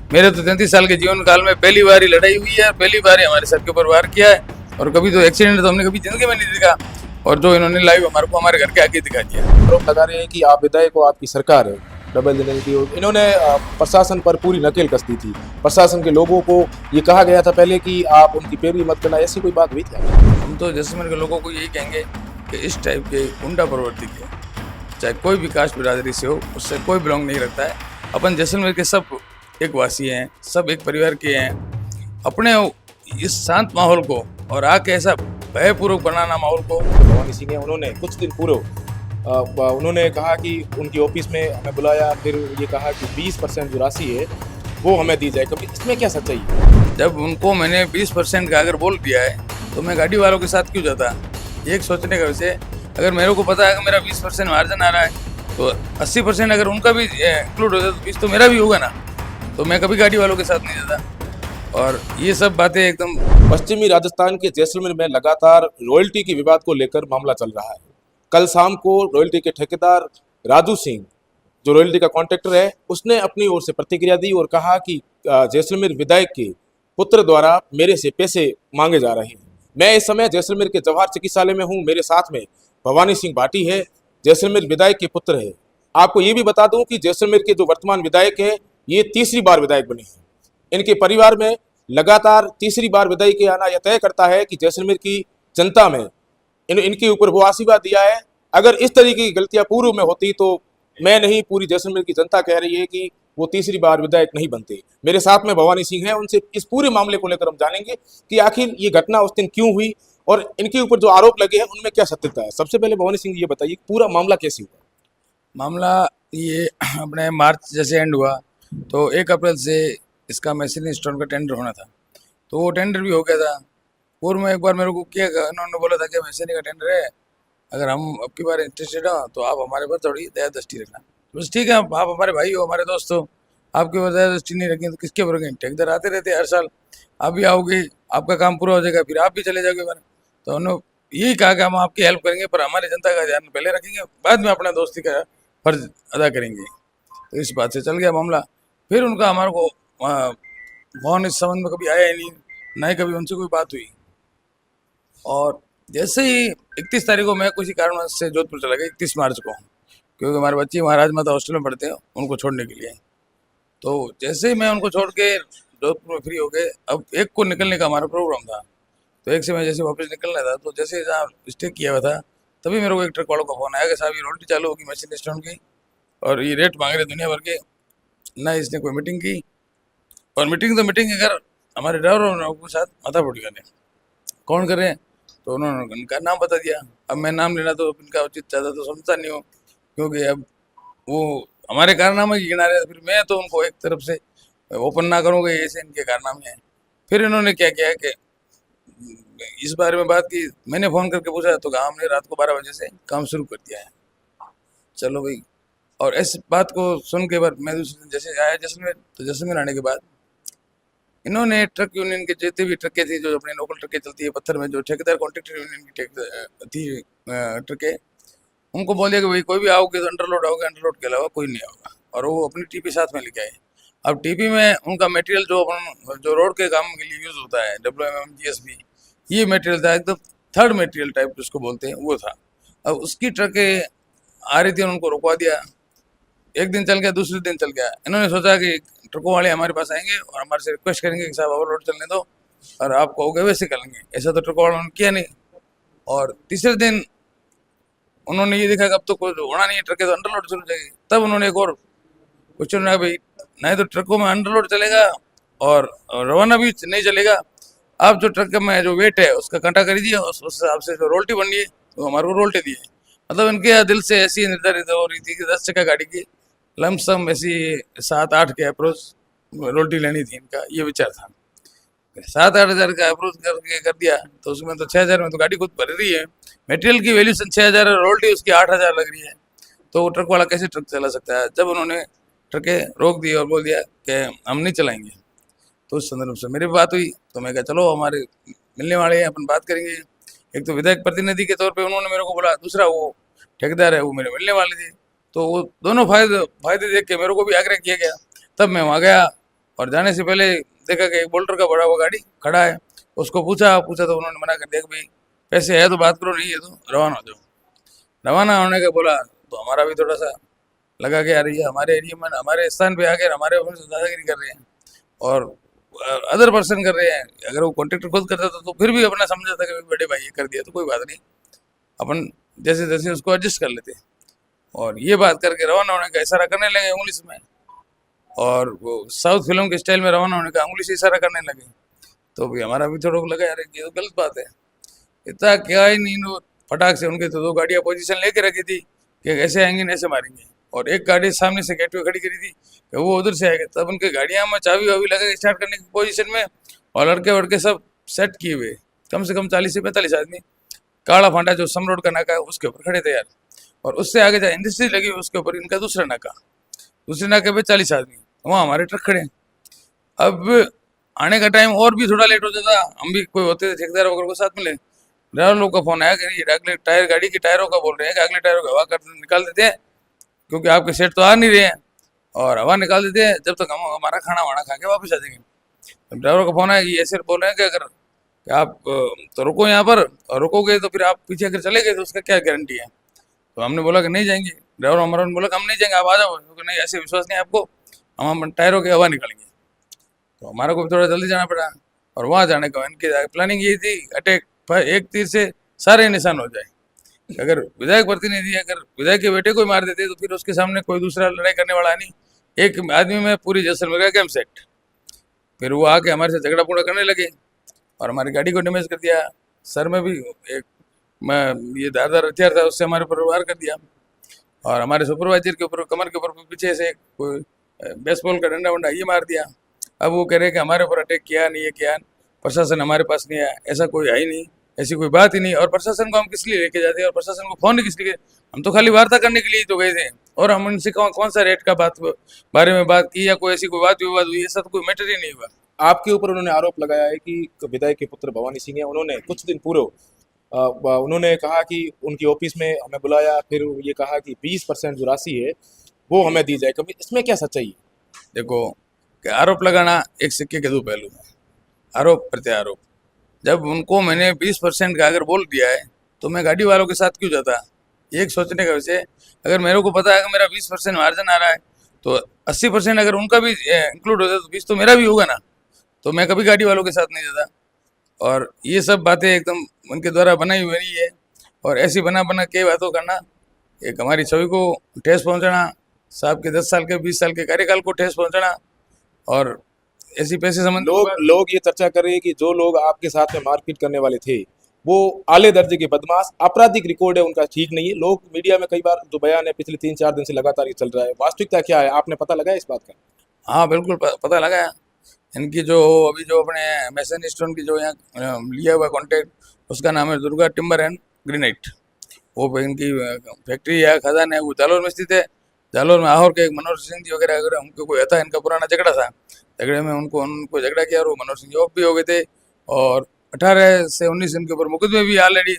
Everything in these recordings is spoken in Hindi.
मेरे तो 33 साल के जीवन काल में पहली बार ही लड़ाई हुई है, पहली बार ही हमारे सर के ऊपर वार किया है। और कभी तो एक्सीडेंट तो हमने कभी जिंदगी में नहीं देखा, और जो इन्होंने लाइव हमारे को हमारे घर के आगे दिखा दिया। आरोप लगा रहे हैं कि आप विधायक हो, आपकी सरकार है, डबल इंजन की। इन्होंने प्रशासन पर पूरी नकेल कसती थी। प्रशासन के लोगों को ये कहा गया था पहले कि आप उनकी पैरवी मत करना, ऐसी कोई बात हुई थी? हम तो जैसलमेर के लोगों को यही कहेंगे कि इस टाइप के गुंडा प्रवृत्ति के, चाहे कोई भी कास्ट बिरादरी से हो, उससे कोई बिलोंग नहीं रखता है। अपन जैसलमेर के सब एक वासी हैं, सब एक परिवार के हैं। अपने इस शांत माहौल को और आके ऐसा भयपूर्वक बनाना माहौल को। भवानी सिंह है, उन्होंने कुछ दिन पूर्व उन्होंने कहा कि उनकी ऑफिस में हमें बुलाया, फिर ये कहा कि 20% जो राशि है वो हमें दी जाए। कभी इसमें क्या सच्चाई है? जब उनको मैंने 20% का अगर बोल दिया है तो मैं गाड़ी वालों के साथ क्यों जाता? एक सोचने का विषय, अगर मेरे को पता है कि मेरा 20% मार्जिन आ रहा है तो 80% अगर उनका भी इंक्लूड हो जाए तो 20 तो मेरा भी होगा ना। तो मैं कभी गाड़ी वालों के साथ नहीं जाता। और ये सब बातें एकदम। पश्चिमी राजस्थान के जैसलमेर में लगातार रॉयल्टी के विवाद को लेकर मामला चल रहा है। कल शाम को रॉयल्टी के ठेकेदार राजू सिंह, जो रॉयल्टी का कॉन्ट्रैक्टर है, उसने अपनी ओर से प्रतिक्रिया दी और कहा कि जैसलमेर विधायक के पुत्र द्वारा मेरे से पैसे मांगे जा रहे हैं। मैं इस समय जैसलमेर के जवाहर चिकित्सालय में हूँ। मेरे साथ में भवानी सिंह भाटी है, जैसलमेर विधायक के पुत्र है। आपको ये भी बता दूं कि जैसलमेर के जो वर्तमान विधायक है, ये तीसरी बार विधायक बने हैं। इनके परिवार में लगातार तीसरी बार विधायक के आना यह तय करता है कि जैसलमेर की जनता में इनके ऊपर वो आशीर्वाद दिया है। अगर इस तरीके की गलतियां पूर्व में होती तो मैं नहीं, पूरी जैसलमेर की जनता कह रही है कि वो तीसरी बार विधायक नहीं बनते। मेरे साथ में भवानी सिंह है, उनसे इस पूरे मामले को लेकर हम जानेंगे कि आखिर ये घटना उस दिन क्यों हुई और इनके ऊपर जो आरोप लगे हैं उनमें क्या सत्यता है। सबसे पहले भवानी सिंह ये बताइए, पूरा मामला कैसे हुआ? मामला ये अपने मार्च जैसे एंड हुआ तो 1 अप्रैल से इसका मैसिनी स्टोन का टेंडर होना था, तो वो टेंडर भी हो गया था। पूर्व में एक बार मेरे को किया, इन्होंने बोला था कि मैसिनी का टेंडर है, अगर हम अब की बार इंटरेस्टेड हो तो आप हमारे पर थोड़ी दया दृष्टि रखना। बस ठीक है, आप हमारे भाई हो, हमारे दोस्त हो, आपके ऊपर दया दृष्टि नहीं रखेंगे तो किसके ऊपर रखेंगे? ठेकेदार आते रहते हैं हर साल, आप भी आओगे, आपका काम पूरा हो जाएगा, फिर आप भी चले जाओगे। तो उन्होंने यही कहा कि हम आपकी हेल्प करेंगे पर हमारी जनता का ध्यान पहले रखेंगे, बाद में अपना दोस्ती का फर्ज अदा करेंगे। तो इस बात से चल गया मामला। फिर उनका हमारे को फोन इस संबंध में कभी आया ही नहीं, ना ही कभी उनसे कोई बात हुई। और जैसे ही 31 तारीख को मैं किसी कारण से जोधपुर चला गया, 31 मार्च को, क्योंकि हमारे बच्चे महाराज माता हॉस्टल में पढ़ते हैं, उनको छोड़ने के लिए। तो जैसे ही मैं उनको छोड़ के जोधपुर में फ्री हो गए, अब 1 को निकलने का हमारा प्रोग्राम था, तो 1 से मैं जैसे वापस निकलना था तो जैसे जहाँ स्टे किया हुआ था तभी मेरे को एक ट्रक वालों का फोन आया कि साहब ये रोटी चालू होगी मशीन स्टोन की और ये रेट मांग रहे दुनिया भर के। ना इसने कोई मीटिंग की, और मीटिंग तो मीटिंग अगर हमारे ड्राइवर के साथ माथा फोड़ करें कौन करें, तो उन्होंने उनका नाम बता दिया। अब मैं नाम लेना तो इनका उचित ज़्यादा तो समझता नहीं हूँ, क्योंकि अब वो हमारे कारनामे की गिना रहे, फिर मैं तो उनको एक तरफ से ओपन ना करूँगा, ऐसे इनके कारनामे हैं। फिर इन्होंने क्या किया कि इस बारे में बात की, मैंने फ़ोन करके पूछा तो कहा हमने रात को 12 बजे से काम शुरू कर दिया है। चलो भाई, और इस बात को सुन के बाद मैं दूसरे दिन जैसे आया जैसलमेर, तो जैसलमेर आने के बाद इन्होंने ट्रक यूनियन के जितने भी ट्रकें थी, जो अपनी लोकल ट्रकें चलती है पत्थर में, जो ठेकेदार कॉन्ट्रैक्टर यूनियन की थी ट्रकें, उनको बोल दिया कि भाई कोई भी आओगे तो अंडरलोड आओगे, अंडरलोड के अलावा कोई नहीं आओगा। और वो अपनी टीपी साथ में लेके आए। अब टीपी में उनका मटेरियल जो रोड के काम के लिए यूज़ होता है, WMM GSB, ये मटेरियल था एकदम थर्ड मटेरियल टाइप जिसको बोलते हैं, वो था। अब उसकी ट्रकें आ रही थी, उनको रुकवा दिया। एक दिन चल गया, दूसरे दिन चल गया। इन्होंने सोचा कि ट्रकों वाले हमारे पास आएंगे और हमारे से रिक्वेस्ट करेंगे कि साहब ओवरलोड चलने दो और आप कहोगे वैसे कर लेंगे। ऐसा तो ट्रकों वालों ने किया नहीं। और तीसरे दिन उन्होंने ये देखा कि अब तो कोई होना नहीं है, ट्रकें तो अंडरलोड चल जाएगी। तब उन्होंने एक और क्वेश्चन रहा, भाई नहीं तो ट्रकों में अंडरलोड चलेगा और रवाना भी नहीं चलेगा, आप जो ट्रक में जो वेट है उसका कांटा कर दीजिए, उस हिसाब से जो रोल्टी बन है तो हमारे को रोल्टी दिए। मतलब इनके दिल से ऐसी निर्धारित हो रही थी कि 10 चक्का गाड़ी की लमसम ऐसी 7-8 के अप्रोच रोल्टी लेनी थी, इनका ये विचार था। 7-8 हज़ार का अप्रोच करके कर दिया तो उसमें तो 6 हज़ार में तो गाड़ी खुद भर रही है। मटेरियल की वैल्यूशन 6 हज़ार है, रोल्टी उसकी 8 हज़ार लग रही है, तो वो ट्रक वाला कैसे ट्रक चला सकता है? जब उन्होंने ट्रकें रोक दी और बोल दिया कि हम नहीं चलाएंगे, तो उस संदर्भ से मेरी बात हुई। तो मैं कहा चलो हमारे मिलने वाले हैं, अपन बात करेंगे। एक तो विधायक प्रतिनिधि के तौर पे उन्होंने मेरे को बोला, दूसरा वो ठेकेदार है वो मेरे मिलने वाले थे, तो वो दोनों फायदे फायदे देख के मेरे को भी आग्रह किया गया। तब मैं वहाँ गया और जाने से पहले देखा कि एक बोल्टर का बड़ा हुआ गाड़ी खड़ा है, उसको पूछा पूछा तो उन्होंने मना कर दिया कि भाई पैसे है तो बात करो, नहीं है तो रवाना हो जाओ। रवाना होने का बोला तो हमारा भी थोड़ा सा लगा कि यार ये हमारे एरिया में हमारे स्थान पे आकर हमारे ऊपर से दादागिरी कर रहे हैं और अदर पर्सन कर रहे हैं। अगर वो कॉन्ट्रेक्टर खुद करता था तो फिर भी अपना समझा था कि बड़े भाई ये कर दिया तो कोई बात नहीं, अपन जैसे जैसे उसको एडजस्ट कर लेते। और ये बात करके रवाना होने का इशारा करने लगे इंग्लिश में, और वो साउथ फिल्म के स्टाइल में रवाना होने का उंगली से इशारा करने लगे। तो भी हमारा भी थोड़ा लगा यार ये तो गलत बात है। इतना क्या ही नहीं, वो फटाक से उनके तो दो गाड़ियां पोजीशन लेके रखी थी कि ऐसे आएंगे न ऐसे मारेंगे, और एक गाड़ी सामने से गेट पे खड़ी करी थी कि वो उधर से आएगा। तब उनके गाड़ियां में चाबी वाबी लगा के स्टार्ट करने की पोजीशन में, और लड़के वड़के सब सेट किए हुए, कम से कम 40 से 45 आदमी। काला फांडा जो सम रोड का नाका है उसके ऊपर खड़े थे यार, और उससे आगे जहाँ इंडस्ट्री लगी हुई उसके ऊपर इनका दूसरा नाका, दूसरे नाके पे 40 आदमी, वहाँ हमारे ट्रक खड़े हैं। अब आने का टाइम और भी थोड़ा लेट हो जाता, हम भी कोई होते थे ठेकेदार वगैरह को साथ मिले, ड्राइवर लोग का फोन आया कि ये अगले टायर गाड़ी के टायरों का बोल रहे हैं कि अगले टायरों का हवा कर निकाल देते हैं क्योंकि आपके सेट तो आ नहीं रहे हैं, और हवा निकाल देते हैं जब तक हम हमारा खाना वाना खा के वापस आ जाएंगे। ड्राइवर का फोन आया कि ऐसे बोल रहे हैं कि अगर कि आप तो रुको यहाँ पर, और रुकोगे तो फिर आप पीछे अगर चले गए तो उसका क्या गारंटी है। तो हमने बोला कि नहीं जाएंगे। ड्राइवर हमारा ने बोला कि हम नहीं जाएंगे, आप आ जाओ। तो नहीं, ऐसे विश्वास नहीं है आपको, हम टायरों की हवा निकालेंगे। तो हमारा को भी थोड़ा जल्दी जाना पड़ा, और वहाँ जाने का इनकी प्लानिंग ये थी अटैक एक तीर से सारे निशान हो जाए। अगर विधायक प्रतिनिधि अगर विधायक के बेटे को मार देते तो फिर उसके सामने कोई दूसरा लड़ाई करने वाला नहीं, एक आदमी में पूरी जैसलमेर का गेम सेट। फिर वो आके हमारे से झगड़ा पुगड़ा करने लगे और हमारी गाड़ी को डैमेज कर दिया। सर में भी एक ये धारदार हथियार था उससे हमारे ऊपर वार कर दिया, और हमारे सुपरवाइजर के ऊपर कमर के ऊपर पीछे से कोई बेसबॉल का डंडा वंडा ये मार दिया। अब वो कह रहे कि हमारे ऊपर अटैक किया नहीं, ये किया, प्रशासन हमारे पास नहीं आया, ऐसा कोई है ही नहीं, ऐसी कोई बात ही नहीं। और प्रशासन को हम किस लिए लेके जाते हैं, और प्रशासन को फोन किस लिए, हम तो खाली वार्ता करने के लिए तो गए थे, और हम उनसे कौन सा रेट का बारे में बात की या कोई ऐसी कोई बात विवाद हुई, ऐसा तो कोई मैटर ही नहीं हुआ। आपके ऊपर उन्होंने आरोप लगाया है कि विधायक के पुत्र भवानी सिंह है, उन्होंने कुछ दिन पूर्व उन्होंने कहा कि उनकी ऑफिस में हमें बुलाया, फिर ये कहा कि 20% जो राशि है वो हमें दी जाए। कभी इसमें क्या सच्चाई है? देखो कि आरोप लगाना एक सिक्के के दो पहलू है, आरोप प्रत्यारोप। जब उनको मैंने 20% का अगर बोल दिया है तो मैं गाड़ी वालों के साथ क्यों जाता, ये एक सोचने का विषय। अगर मेरे को पता है कि मेरा 20% मार्जिन आ रहा है तो 80% अगर उनका भी इंक्लूड हो जाए तो 20 तो मेरा भी होगा ना, तो मैं कभी गाड़ी वालों के साथ नहीं जाता। और ये सब बातें एकदम उनके द्वारा बनाई हुई है, और ऐसी बना बना के बातों करना एक हमारी छवि को ठेस पहुंचाना, साहब के 10 साल के 20 साल के कार्यकाल को ठेस पहुंचाना, और ऐसी पैसे संबंधी लोग ये चर्चा कर रहे हैं कि जो लोग आपके साथ में मारपीट करने वाले थे वो आले दर्जे के बदमाश, आपराधिक रिकॉर्ड है उनका ठीक नहीं है। लोग मीडिया में कई बार जो बयान है पिछले 3-4 दिन से लगातार ये चल रहा है, वास्तविकता क्या है आपने पता लगाया इस बात का? हाँ बिल्कुल पता लगा है। इनकी जो अभी जो अपने मैसन स्टोन की जो यहाँ लिया हुआ कॉन्ट्रैक्ट, उसका नाम है दुर्गा टिम्बर एंड ग्रेनाइट। वो इनकी फैक्ट्री या खदान है वो जालोर में स्थित है। जालोर में आहोर के एक मनोहर सिंह जी वगैरह अगर उनको कोई था, इनका पुराना झगड़ा था, झगड़े में उनको झगड़ा किया और वो मनोहर सिंह जी ऑफ भी हो गए थे, और 18 से 19 इनके ऊपर मुकदमे भी ऑलरेडी।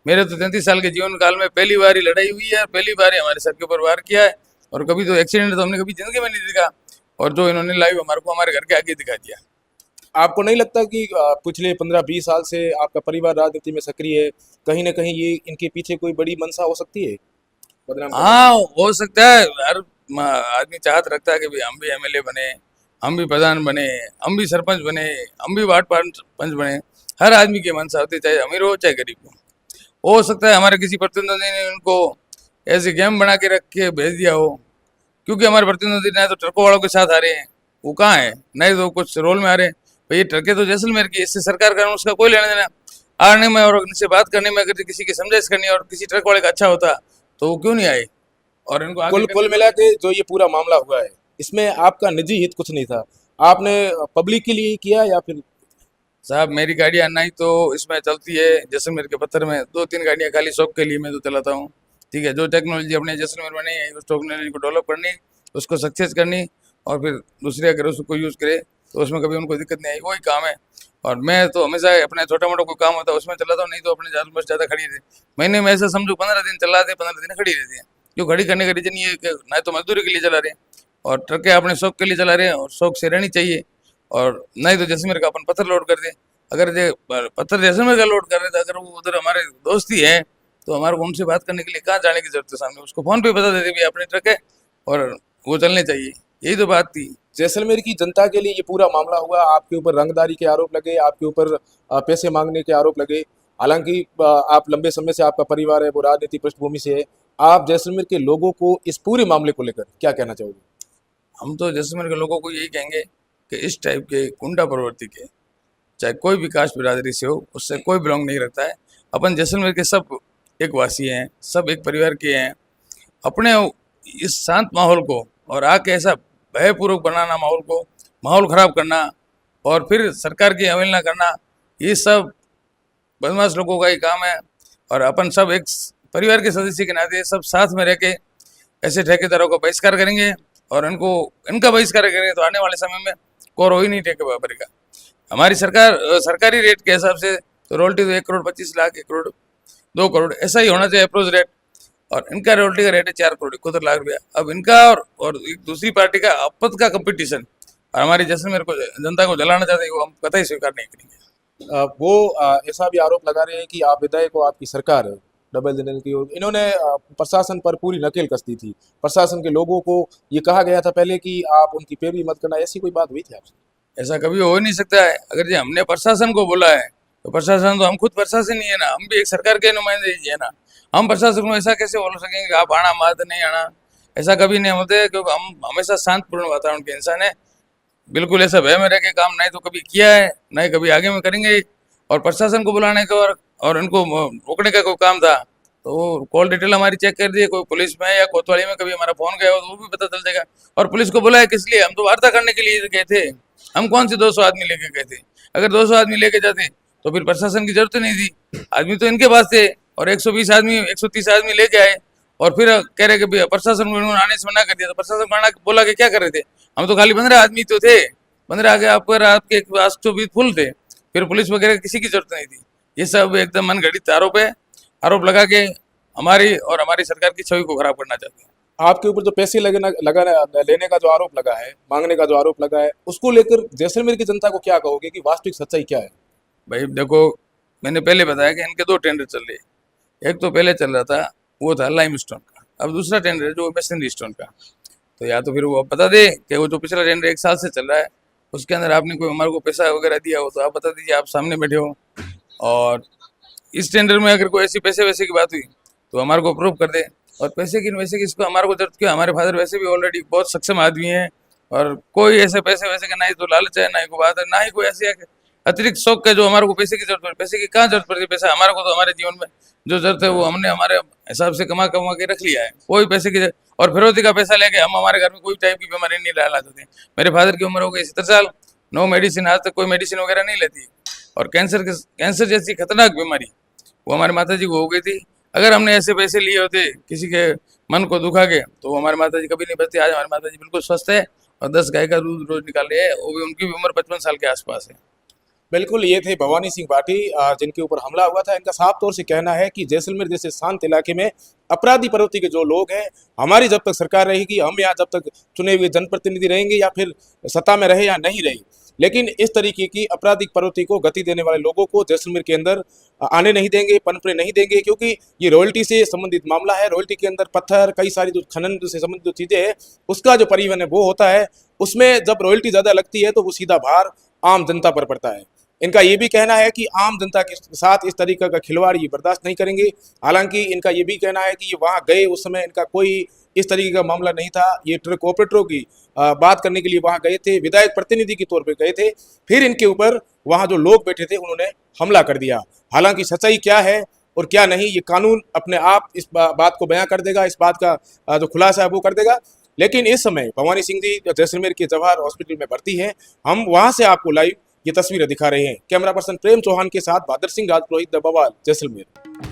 मेरे तो 33 साल के जीवन काल में पहली बार ही लड़ाई हुई है, पहली बार ही हमारे सर के ऊपर वार किया है, और कभी तो एक्सीडेंट तो हमने कभी जिंदगी में नहीं देखा, और जो इन्होंने लाइव हमारे को हमारे घर के आगे दिखा दिया। आपको नहीं लगता कि पिछले 15-20 साल से आपका परिवार राजनीति में सक्रिय है, कहीं ना कहीं ये इनके पीछे कोई बड़ी मंशा हो सकती है बदनाम करने की? हाँ हो सकता है, हर आदमी चाहत रखता है कि भाई हम भी एमएलए बने, हम भी प्रधान बने, हम भी सरपंच बने, हम भी वार्ड पंच बने। हर आदमी की मनसा होती है, चाहे अमीर हो चाहे गरीब हो सकता है हमारे किसी प्रतिनिधि ने उनको ऐसे गेम बना के रख के भेज दिया हो, क्योंकि हमारे प्रतिनिधि न तो ट्रकों वालों के साथ आ रहे हैं, वो कहाँ है, नहीं तो कुछ रोल में आ रहे हैं। भाई ये ट्रकें तो जैसलमेर की, इससे सरकार का उसका कोई लेना देना। आने में और उनसे बात करने में अगर किसी की समझाइश करनी और किसी ट्रक वाले का अच्छा होता तो वो क्यों नहीं आए, और इनको आगे कुल मिला के जो ये पूरा मामला हुआ है इसमें आपका निजी हित कुछ नहीं था, आपने पब्लिक के लिए ही किया या फिर? साहब मेरी गाड़ियाँ नहीं तो इसमें चलती है जैसलमेर के पत्थर में 2-3 गाड़ियाँ खाली शौक के लिए मैं तो चलाता हूँ। ठीक है, जो टेक्नोलॉजी अपने जैसलमेर बनी है उस टेक्नोलॉजी को डेवलप करनी, उसको सक्सेस करनी, और फिर दूसरे अगर उसको यूज़ करे तो उसमें कभी उनको दिक्कत नहीं आई, वही काम है। और मैं तो हमेशा अपने छोटा मोटा कोई काम होता है उसमें चलाता हूँ, नहीं तो अपने ज़्यादा बस ज़्यादा खड़ी रहती। महीने में ऐसा समझो 15 दिन चलाते, 15 दिन खड़ी रहती है। क्यों खड़ी करने का रीज़न ये है कि ना तो मजदूरी के लिए चला रहे हैं, और ट्रकें अपने शौक के लिए चला रहे हैं और शौक से रहनी चाहिए। और नहीं तो जैसलमेर का अपन पत्थर लोड कर दें, अगर पत्थर जैसलमेर का लोड कर रहे थे, अगर वो उधर हमारे दोस्त ही है तो हमारे को उनसे बात करने के लिए कहाँ जाने की जरूरत है, सामने उसको फोन पे बता देते भाई अपने ट्रक है और वो चलने चाहिए, यही तो बात थी। जैसलमेर की जनता के लिए ये पूरा मामला हुआ, आपके ऊपर रंगदारी के आरोप लगे, आपके ऊपर पैसे मांगने के आरोप लगे। हालांकि आप लंबे समय से, आपका परिवार है वो राजनीति पृष्ठभूमि से है। आप जैसलमेर के लोगों को इस पूरे मामले को लेकर क्या कहना चाहोगे? हम तो जैसलमेर के लोगों को यही कहेंगे कि इस टाइप के गुंडा प्रवृत्ति के, चाहे कोई भी कास्ट बिरादरी से हो, उससे कोई बिलोंग नहीं रखता है। अपन जैसलमेर के सब एक वासी हैं, सब एक परिवार के हैं। अपने इस शांत माहौल को और आके ऐसा भयपूर्वक बनाना, माहौल खराब करना और फिर सरकार की अवहेलना करना, ये सब बदमाश लोगों का ही काम है। और अपन सब एक परिवार के सदस्य के नाते सब साथ में रह के ऐसे ठेकेदारों का बहिष्कार करेंगे और इनका बहिष्कार करेंगे तो आने वाले समय में कोर हो ही नहीं ठेके व्यापारी का। हमारी सरकारी रेट के हिसाब से तो रॉयल्टी तो 1,25,00,000, 1 करोड़, 2 करोड़ ऐसा ही होना चाहिए अप्रोच रेट, और इनका रॉयल्टी का रेट है 4,71 लाख रुपया। अब इनका और एक दूसरी पार्टी का आपस का कंपटीशन और हमारी जैसलमेर को जनता को जलाना चाहते हैं, वो हम कतई स्वीकार नहीं करेंगे। ऐसा भी आरोप लगा रहे हैं कि आप विधायक हो, आपकी सरकार है डबल इंजन की, और इन्होंने प्रशासन पर पूरी नकेल कसती थी। प्रशासन के लोगों को ये कहा गया था पहले कि आप उनकी पैरवी मत करना, ऐसी कोई बात हुई थी आपसे? ऐसा कभी हो ही नहीं सकता है। अगर जो हमने प्रशासन को बोला है तो प्रशासन, तो हम खुद प्रशासन ही है ना, हम भी एक सरकार के नुमाइंदे ही है ना। हम प्रशासन को ऐसा कैसे बोल सकेंगे कि आप आना मत, नहीं आना, ऐसा कभी नहीं होते, क्योंकि हम हमेशा शांतपूर्ण वातावरण के इंसान है। बिल्कुल ऐसा भय में रह के काम नहीं तो कभी किया है, नहीं कभी आगे में करेंगे। और प्रशासन को बुलाने का और इनको रोकने का कोई काम था तो वो कॉल डिटेल हमारी चेक कर दी, कोई पुलिस में या कोतवाली में कभी हमारा फोन गया हो तो वो भी पता चल जाएगा। और पुलिस को बुलाया किस लिए? हम तो वार्ता करने के लिए गए थे। हम कौन से 200 आदमी लेके गए थे? अगर 200 आदमी लेके जाते तो फिर प्रशासन की जरूरत नहीं थी। आदमी तो इनके पास थे और 120 आदमी, 130 आदमी लेके आए और फिर कह रहे कि प्रशासन को इन्होंने आने से मना कर दिया। तो प्रशासन को आना बोला कि क्या कर रहे थे? हम तो खाली 15 आदमी तो थे, 15 आगे आपके पास 24 फुल थे, फिर पुलिस वगैरह किसी की जरूरत नहीं थी। ये सब एकदम मनगढ़ंत आरोप है, आरोप लगा के हमारी और हमारी सरकार की छवि को खराब करना चाहते हैं। आपके ऊपर जो पैसे लेने का जो आरोप लगा है, मांगने का जो आरोप लगा है, उसको लेकर जैसलमेर की जनता को क्या कहोगे कि वास्तविक सच्चाई क्या है? भाई देखो, मैंने पहले बताया कि इनके 2 टेंडर चल रहे हैं। एक तो पहले चल रहा था वो था लाइम स्टोन का, अब दूसरा टेंडर है जो मशीनरी स्टोन का। तो या तो फिर वो बता दे कि वो जो पिछला टेंडर 1 साल से चल रहा है उसके अंदर आपने कोई हमारे को पैसा वगैरह दिया हो तो आप बता दीजिए, आप सामने बैठे हो। और इस टेंडर में अगर कोई ऐसी पैसे वैसे की बात हुई तो हमारे को अप्रूव कर दे। और पैसे की वैसे की इसको हमारे को जरूरत क्यों? हमारे फादर वैसे भी ऑलरेडी बहुत सक्षम आदमी हैं और कोई ऐसे पैसे वैसे का ना ही तो लालच है, ना ही कोई बात है, ना ही कोई ऐसी अतिरिक्त शौक है जो हमारे को पैसे की जरूरत पड़े। पैसे की कहाँ जरूरत पड़ती है? पैसा हमारे को तो हमारे जीवन में जो जरूरत है वो हमने हमारे हिसाब से कमा के रख लिया है। कोई पैसे की और फिरौती का पैसा लेके हम हमारे घर में कोई टाइप की बीमारी नहीं ला सकते। मेरे फादर की उम्र हो गई 70 साल, नो मेडिसिन, आज तक कोई मेडिसिन वगैरह नहीं लेती। और कैंसर जैसी खतरनाक बीमारी वो हमारे माता जी को हो गई थी। अगर हमने ऐसे पैसे लिए होते किसी के मन को दुखा के तो हमारे माता जी कभी नहीं बचती। आज हमारी माता जी बिल्कुल स्वस्थ है और 10 गाय का दूध रोज निकाल रही है, वो भी उनकी भी उम्र 55 साल के आसपास है। बिल्कुल, ये थे भवानी सिंह भाटी जिनके ऊपर हमला हुआ था। इनका साफ तौर से कहना है कि जैसलमेर जैसे शांत इलाके में अपराधी प्रवृत्ति के जो लोग हैं, हमारी जब तक सरकार रहेगी, हम यहाँ जब तक चुने हुए जनप्रतिनिधि रहेंगे या फिर सत्ता में रहे या नहीं रहे, लेकिन इस तरीके की आपराधिक प्रवृत्ति को गति देने वाले लोगों को जैसलमेर के अंदर आने नहीं देंगे, पनपने नहीं देंगे, क्योंकि ये रॉयल्टी से संबंधित मामला है। रॉयल्टी के अंदर पत्थर, कई सारी जो खनन से संबंधित जो चीज़ें हैं, उसका जो परिवहन है वो होता है। उसमें जब रॉयल्टी ज़्यादा लगती है तो वो सीधा भार आम जनता पर पड़ता है। इनका ये भी कहना है कि आम जनता के साथ इस तरीके का खिलवाड़ ये बर्दाश्त नहीं करेंगे। हालांकि इनका ये भी कहना है कि ये वहाँ गए उस समय इनका कोई इस तरीके का मामला नहीं था। ये ट्रक ऑपरेटरों की बात करने के लिए वहाँ गए थे, विधायक प्रतिनिधि के तौर पर गए थे। फिर इनके ऊपर वहाँ जो लोग बैठे थे उन्होंने हमला कर दिया। हालांकि सच्चाई क्या है और क्या नहीं, ये कानून अपने आप इस बात को बयां कर देगा, इस बात का जो खुलासा है वो कर देगा। लेकिन इस समय भवानी सिंह जी जैसलमेर के जवाहर हॉस्पिटल में भर्ती हैं। हम वहाँ से आपको लाइव ये तस्वीरें दिखा रहे हैं। कैमरा पर्सन प्रेम चौहान के साथ बहादुर सिंह राजपुरोहित, द बवाल, जैसलमेर।